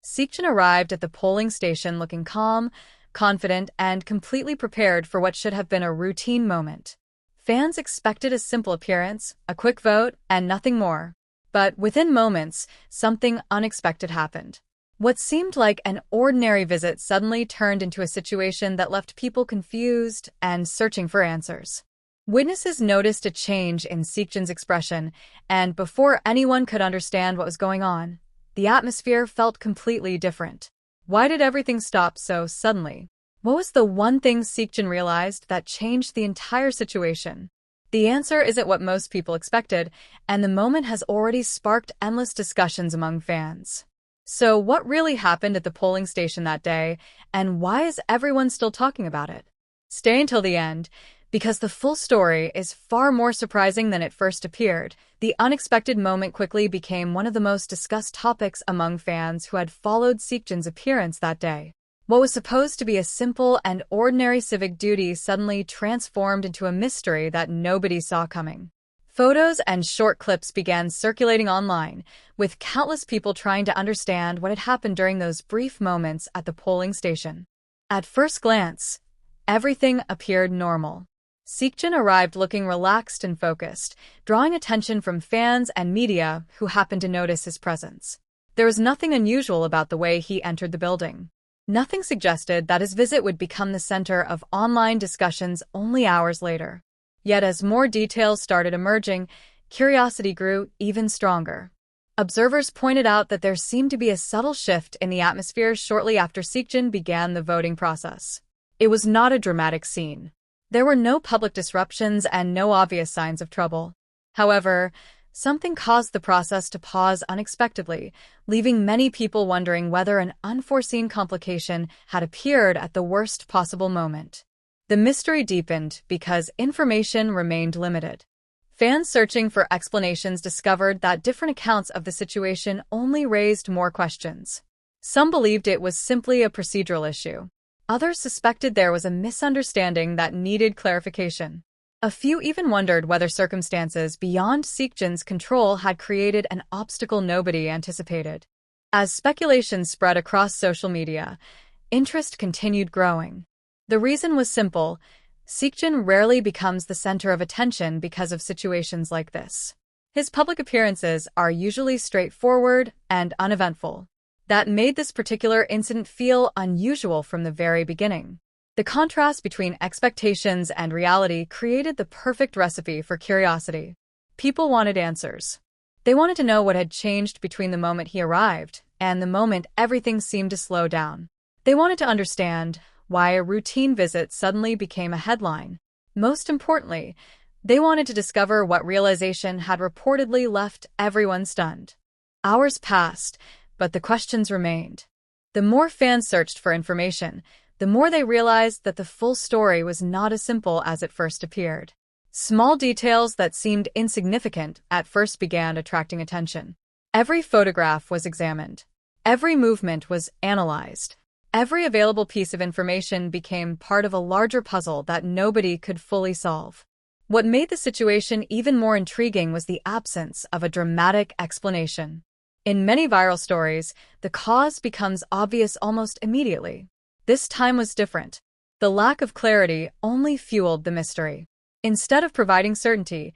Seokjin arrived at the polling station looking calm, confident, and completely prepared for what should have been a routine moment. Fans expected a simple appearance, a quick vote, and nothing more. But within moments, something unexpected happened. What seemed like an ordinary visit suddenly turned into a situation that left people confused and searching for answers. Witnesses noticed a change in Seokjin's expression, and before anyone could understand what was going on, the atmosphere felt completely different. Why did everything stop so suddenly? What was the one thing Seokjin realized that changed the entire situation? The answer isn't what most people expected, and the moment has already sparked endless discussions among fans. So what really happened at the polling station that day, and why is everyone still talking about it? Stay until the end, because the full story is far more surprising than it first appeared. The unexpected moment quickly became one of the most discussed topics among fans who had followed Seokjin's appearance that day. What was supposed to be a simple and ordinary civic duty suddenly transformed into a mystery that nobody saw coming. Photos and short clips began circulating online, with countless people trying to understand what had happened during those brief moments at the polling station. At first glance, everything appeared normal. Seokjin arrived looking relaxed and focused, drawing attention from fans and media who happened to notice his presence. There was nothing unusual about the way he entered the building. Nothing suggested that his visit would become the center of online discussions only hours later. Yet as more details started emerging, curiosity grew even stronger. Observers pointed out that there seemed to be a subtle shift in the atmosphere shortly after Seokjin began the voting process. It was not a dramatic scene. There were no public disruptions and no obvious signs of trouble. However, something caused the process to pause unexpectedly, leaving many people wondering whether an unforeseen complication had appeared at the worst possible moment. The mystery deepened because information remained limited. Fans searching for explanations discovered that different accounts of the situation only raised more questions. Some believed it was simply a procedural issue. Others suspected there was a misunderstanding that needed clarification. A few even wondered whether circumstances beyond Seokjin's control had created an obstacle nobody anticipated. As speculation spread across social media, interest continued growing. The reason was simple: Seokjin rarely becomes the center of attention because of situations like this. His public appearances are usually straightforward and uneventful. That made this particular incident feel unusual from the very beginning. The contrast between expectations and reality created the perfect recipe for curiosity. People wanted answers. They wanted to know what had changed between the moment he arrived and the moment everything seemed to slow down. They wanted to understand why a routine visit suddenly became a headline. Most importantly, they wanted to discover what realization had reportedly left everyone stunned. Hours passed, but the questions remained. The more fans searched for information, the more they realized that the full story was not as simple as it first appeared. Small details that seemed insignificant at first began attracting attention. Every photograph was examined. Every movement was analyzed. Every available piece of information became part of a larger puzzle that nobody could fully solve. What made the situation even more intriguing was the absence of a dramatic explanation. In many viral stories, the cause becomes obvious almost immediately. This time was different. The lack of clarity only fueled the mystery. Instead of providing certainty,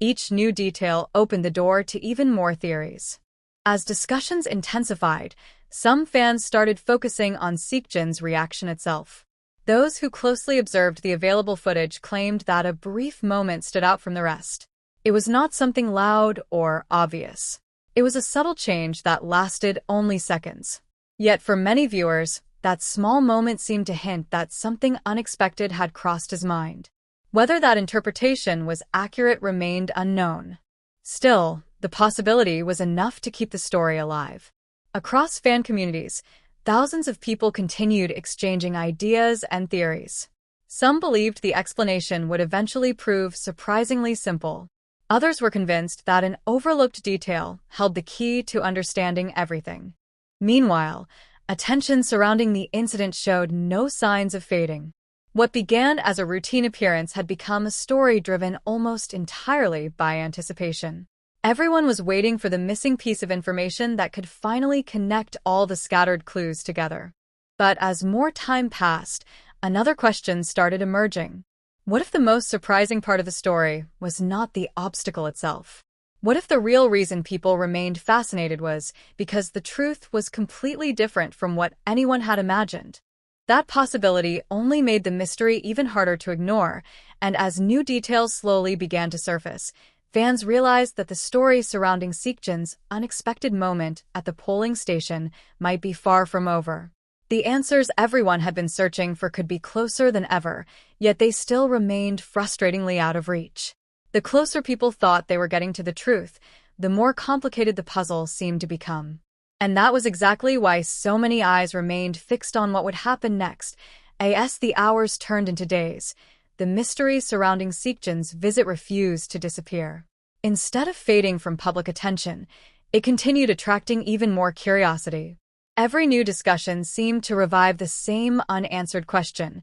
each new detail opened the door to even more theories. As discussions intensified, some fans started focusing on Seokjin's reaction itself. Those who closely observed the available footage claimed that a brief moment stood out from the rest. It was not something loud or obvious. It was a subtle change that lasted only seconds. Yet for many viewers, that small moment seemed to hint that something unexpected had crossed his mind. Whether that interpretation was accurate remained unknown. Still, the possibility was enough to keep the story alive. Across fan communities, thousands of people continued exchanging ideas and theories. Some believed the explanation would eventually prove surprisingly simple. Others were convinced that an overlooked detail held the key to understanding everything. Meanwhile, attention surrounding the incident showed no signs of fading. What began as a routine appearance had become a story driven almost entirely by anticipation. Everyone was waiting for the missing piece of information that could finally connect all the scattered clues together. But as more time passed, another question started emerging. What if the most surprising part of the story was not the obstacle itself? What if the real reason people remained fascinated was because the truth was completely different from what anyone had imagined? That possibility only made the mystery even harder to ignore, and as new details slowly began to surface, fans realized that the story surrounding Seokjin's unexpected moment at the polling station might be far from over. The answers everyone had been searching for could be closer than ever, yet they still remained frustratingly out of reach. The closer people thought they were getting to the truth, the more complicated the puzzle seemed to become. And that was exactly why so many eyes remained fixed on what would happen next. As the hours turned into days, the mystery surrounding Seokjin's visit refused to disappear. Instead of fading from public attention, it continued attracting even more curiosity. Every new discussion seemed to revive the same unanswered question.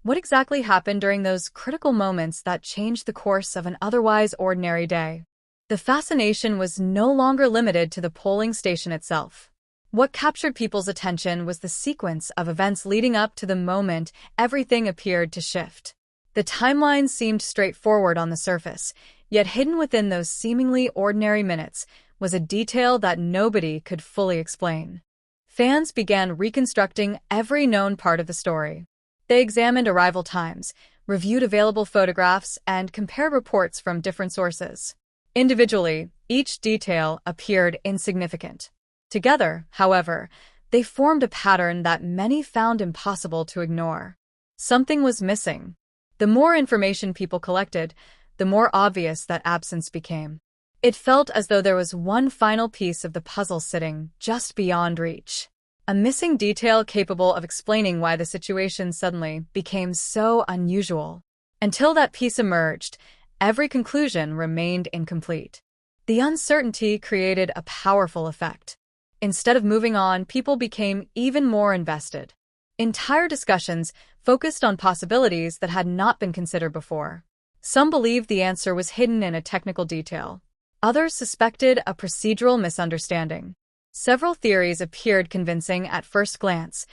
What exactly happened during those critical moments that changed the course of an otherwise ordinary day? The fascination was no longer limited to the polling station itself. What captured people's attention was the sequence of events leading up to the moment everything appeared to shift. The timeline seemed straightforward on the surface, yet hidden within those seemingly ordinary minutes was a detail that nobody could fully explain. Fans began reconstructing every known part of the story. They examined arrival times, reviewed available photographs, and compared reports from different sources. Individually, each detail appeared insignificant. Together, however, they formed a pattern that many found impossible to ignore. Something was missing. The more information people collected, the more obvious that absence became. It felt as though there was one final piece of the puzzle sitting just beyond reach. A missing detail capable of explaining why the situation suddenly became so unusual. Until that piece emerged, every conclusion remained incomplete. The uncertainty created a powerful effect. Instead of moving on, people became even more invested. Entire discussions focused on possibilities that had not been considered before. Some believed the answer was hidden in a technical detail. Others suspected a procedural misunderstanding. Several theories appeared convincing at first glance,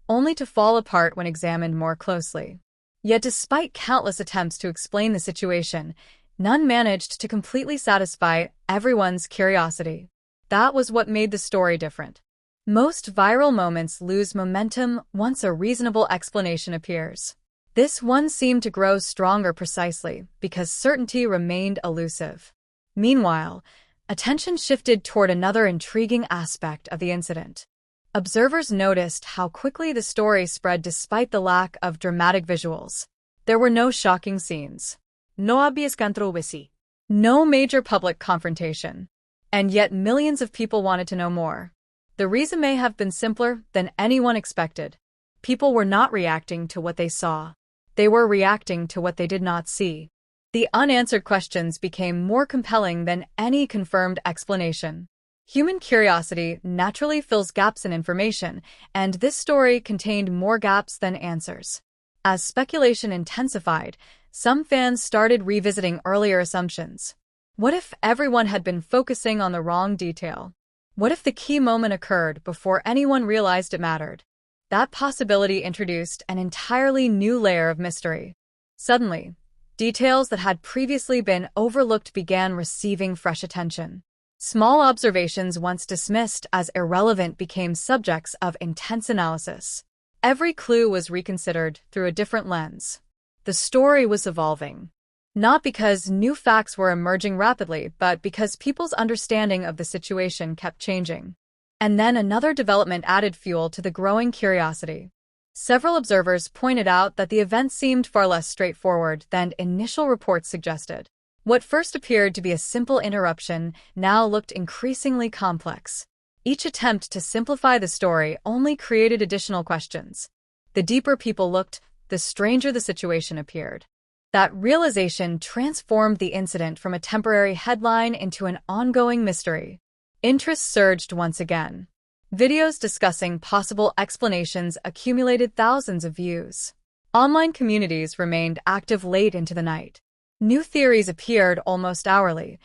only to fall apart when examined more closely. Yet despite countless attempts to explain the situation, none managed to completely satisfy everyone's curiosity. That was what made the story different. Most viral moments lose momentum once a reasonable explanation appears. This one seemed to grow stronger precisely because certainty remained elusive. Meanwhile, attention shifted toward another intriguing aspect of the incident. Observers noticed how quickly the story spread despite the lack of dramatic visuals. There were no shocking scenes. No obvious controversy. No major public confrontation. And yet millions of people wanted to know more. The reason may have been simpler than anyone expected. People were not reacting to what they saw. They were reacting to what they did not see. The unanswered questions became more compelling than any confirmed explanation. Human curiosity naturally fills gaps in information, and this story contained more gaps than answers. As speculation intensified, some fans started revisiting earlier assumptions. What if everyone had been focusing on the wrong detail? What if the key moment occurred before anyone realized it mattered? That possibility introduced an entirely new layer of mystery. Suddenly, details that had previously been overlooked began receiving fresh attention. Small observations once dismissed as irrelevant became subjects of intense analysis. Every clue was reconsidered through a different lens. The story was evolving. Not because new facts were emerging rapidly, but because people's understanding of the situation kept changing. And then another development added fuel to the growing curiosity. Several observers pointed out that the event seemed far less straightforward than initial reports suggested. What first appeared to be a simple interruption now looked increasingly complex. Each attempt to simplify the story only created additional questions. The deeper people looked, the stranger the situation appeared. That realization transformed the incident from a temporary headline into an ongoing mystery. Interest surged once again. Videos discussing possible explanations accumulated thousands of views. Online communities remained active late into the night. New theories appeared almost hourly.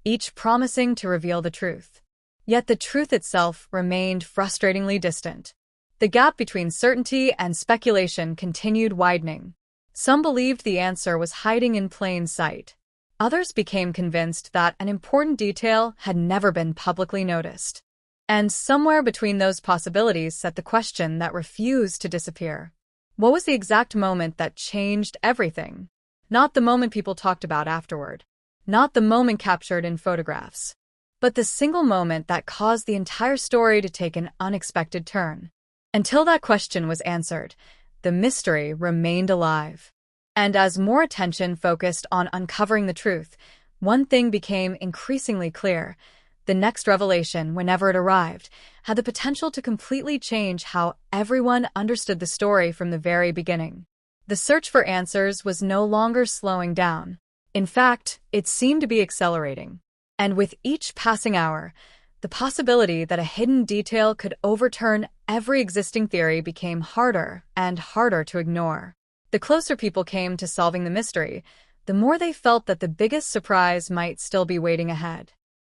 each promising to reveal the truth. Yet the truth itself remained frustratingly distant. The gap between certainty and speculation continued widening. Some believed the answer was hiding in plain sight. Others became convinced that an important detail had never been publicly noticed. And somewhere between those possibilities sat the question that refused to disappear. What was the exact moment that changed everything? Not the moment people talked about afterward. Not the moment captured in photographs. But the single moment that caused the entire story to take an unexpected turn. Until that question was answered, the mystery remained alive. And as more attention focused on uncovering the truth, one thing became increasingly clear. The next revelation, whenever it arrived, had the potential to completely change how everyone understood the story from the very beginning. The search for answers was no longer slowing down. In fact, it seemed to be accelerating. And with each passing hour, the possibility that a hidden detail could overturn every existing theory became harder and harder to ignore. The closer people came to solving the mystery, the more they felt that the biggest surprise might still be waiting ahead.